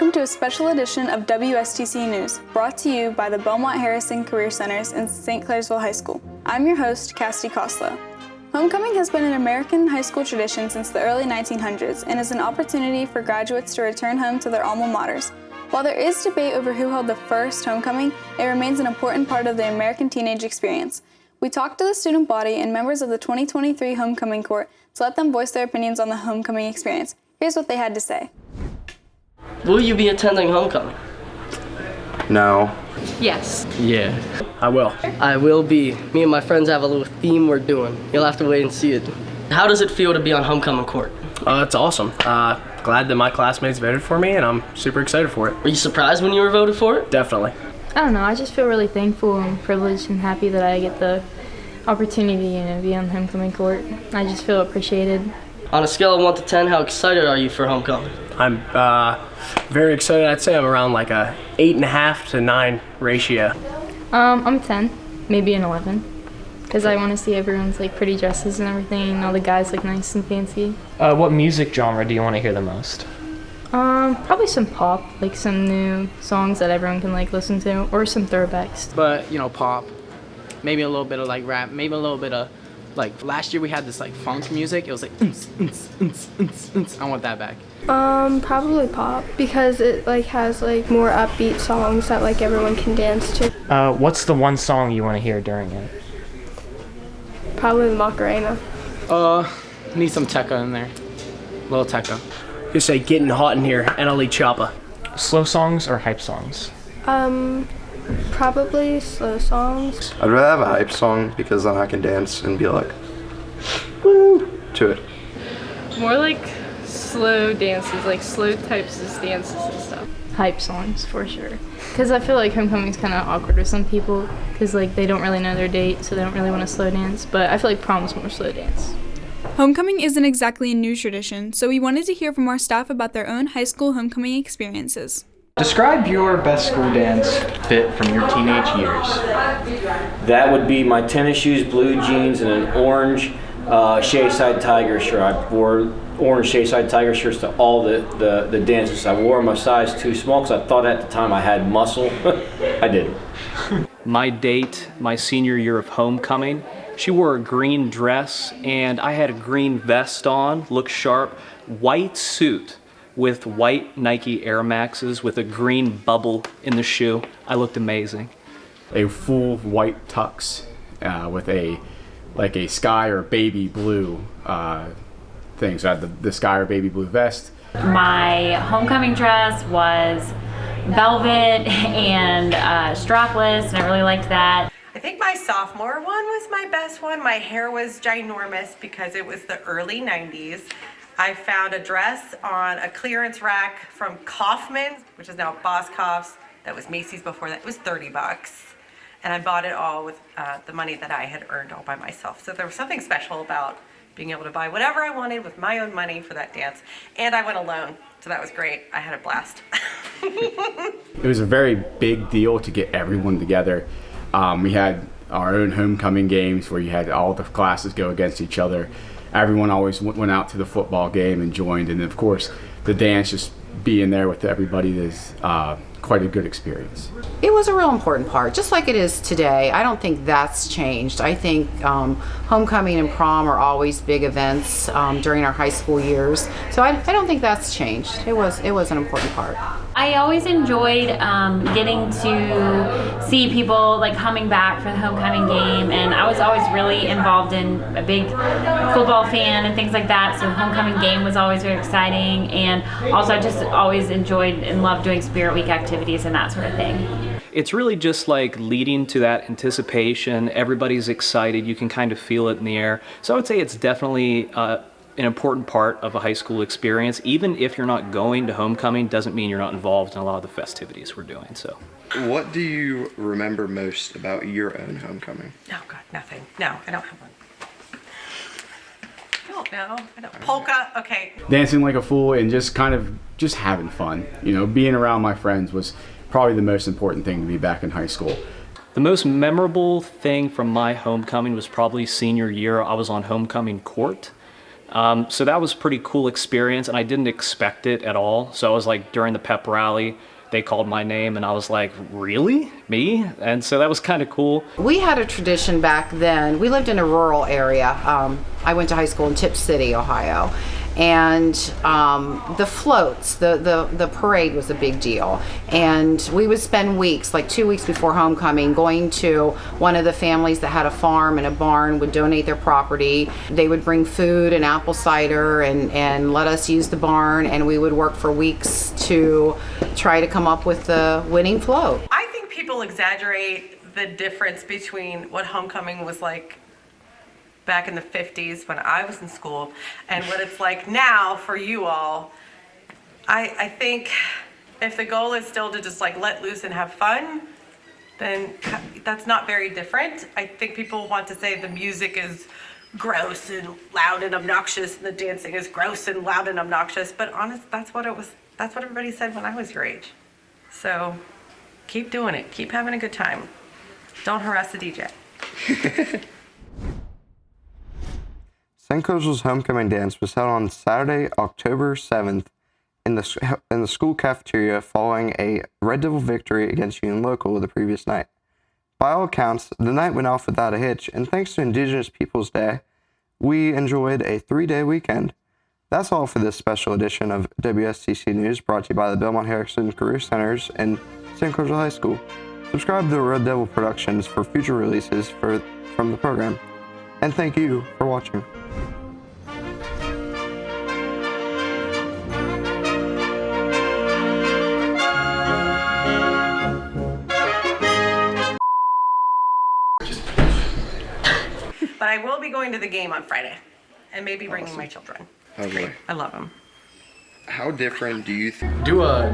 welcome to a special edition of WSTC News, brought to you by the Belmont-Harrison Career Centers in St. Clairsville High School. I'm your host, Cassidy Koslow. Homecoming has been an American high school tradition since the early 1900s and is an opportunity for graduates to return home to their alma maters. While there is debate over who held the first homecoming, it remains an important part of the American teenage experience. We talked to the student body and members of the 2023 Homecoming Court to let them voice their opinions on the homecoming experience. Here's what they had to say. Will you be attending homecoming? No. Yes. Yeah, I will. I will be. Me and my friends have a little theme we're doing. You'll have to wait and see it. How does it feel to be on homecoming court? It's awesome. Glad that my classmates voted for me, and I'm super excited for it. Were you surprised when you were voted for it? Definitely. I don't know. I just feel really thankful and privileged and happy that I get the opportunity to be on homecoming court. I just feel appreciated. On a scale of 1 to 10, how excited are you for homecoming? I'm very excited. I'd say I'm around like a 8.5 to 9 ratio. I'm 10, maybe an 11, because I want to see everyone's like pretty dresses and everything, and all the guys look nice and fancy. What music genre do you want to hear the most? Probably some pop, like some new songs that everyone can like listen to, or some throwbacks. But pop, maybe a little bit of like rap, maybe a little bit of like last year we had this like funk music. It was like I want that back. Probably pop, because it like has like more upbeat songs that like everyone can dance to. What's the one song you want to hear during it? Probably the Macarena. Need some Tekka in there, little Tekka. Just say getting hot in here, NLE Choppa. Slow songs or hype songs? Probably slow songs. I'd rather have a hype song because then I can dance and be like, woo, to it. More like slow dances, like slow types of dances and stuff. Hype songs for sure, because I feel like homecoming's kind of awkward with some people, because like they don't really know their date, so they don't really want to slow dance. But I feel like prom's more slow dance. Homecoming isn't exactly a new tradition, so we wanted to hear from our staff about their own high school homecoming experiences. Describe your best school dance fit from your teenage years. That would be my tennis shoes, blue jeans, and an orange Shayside Tiger shirt. I wore orange Shayside Tiger shirts to all the dances. I wore them a size too small because I thought at the time I had muscle. I didn't. My date, my senior year of homecoming, she wore a green dress and I had a green vest on, looked sharp, white suit with white Nike Air Maxes with a green bubble in the shoe. I looked amazing. A full white tux with a sky or baby blue thing. So I had the sky or baby blue vest. My homecoming dress was velvet and strapless, and I really liked that. I think my sophomore one was my best one. My hair was ginormous because it was the early 90s. I found a dress on a clearance rack from Kaufman's, which is now Boscov's. That was Macy's before that. It was $30. And I bought it all with the money that I had earned all by myself. So there was something special about being able to buy whatever I wanted with my own money for that dance. And I went alone, so that was great. I had a blast. It was a very big deal to get everyone together. We had our own homecoming games where you had all the classes go against each other. Everyone always went out to the football game and joined, and of course the dance, just being there with everybody, is quite a good experience. It was a real important part, just like it is today. I don't think that's changed. I think homecoming and prom are always big events during our high school years, so I don't think that's changed. It was an important part. I always enjoyed getting to see people like coming back for the homecoming game, and I was always really involved in a big football fan and things like that, so homecoming game was always very exciting. And also I just always enjoyed and loved doing Spirit Week activities and that sort of thing. It's really just like leading to that anticipation. Everybody's excited. You can kind of feel it in the air. So I would say it's definitely an important part of a high school experience. Even if you're not going to homecoming, doesn't mean you're not involved in a lot of the festivities we're doing. So, what do you remember most about your own homecoming? Oh God, nothing. No, I don't have one. I don't. Polka, okay. Dancing like a fool and just having fun. Being around my friends was probably the most important thing to me back in high school. The most memorable thing from my homecoming was probably senior year. I was on homecoming court. So that was a pretty cool experience, and I didn't expect it at all. So I was like, during the pep rally, they called my name, and I was like, really? Me? And so that was kind of cool. We had a tradition back then. We lived in a rural area. I went to high school in Tip City, Ohio. And the floats, the parade was a big deal. And we would spend weeks, like 2 weeks before homecoming, going to one of the families that had a farm and a barn, would donate their property. They would bring food and apple cider and let us use the barn, and we would work for weeks to try to come up with the winning float. I think people exaggerate the difference between what homecoming was like back in the 50s when I was in school and what it's like now for you all. I think if the goal is still to just like let loose and have fun, then that's not very different. I think people want to say the music is gross and loud and obnoxious and the dancing is gross and loud and obnoxious, but honest, that's what everybody said when I was your age. So keep doing it, keep having a good time. Don't harass the DJ. St. Clairsville's homecoming dance was held on Saturday, October 7th in the school cafeteria following a Red Devil victory against Union Local the previous night. By all accounts, the night went off without a hitch, and thanks to Indigenous Peoples Day, we enjoyed a 3-day weekend. That's all for this special edition of WSTC News, brought to you by the Belmont-Harrison Career Centers and St. Clairsville High School. Subscribe to Red Devil Productions for future releases from the program. And thank you for watching. But I will be going to the game on Friday and maybe bringing my children. Oh boy. I love them. How different do you Do a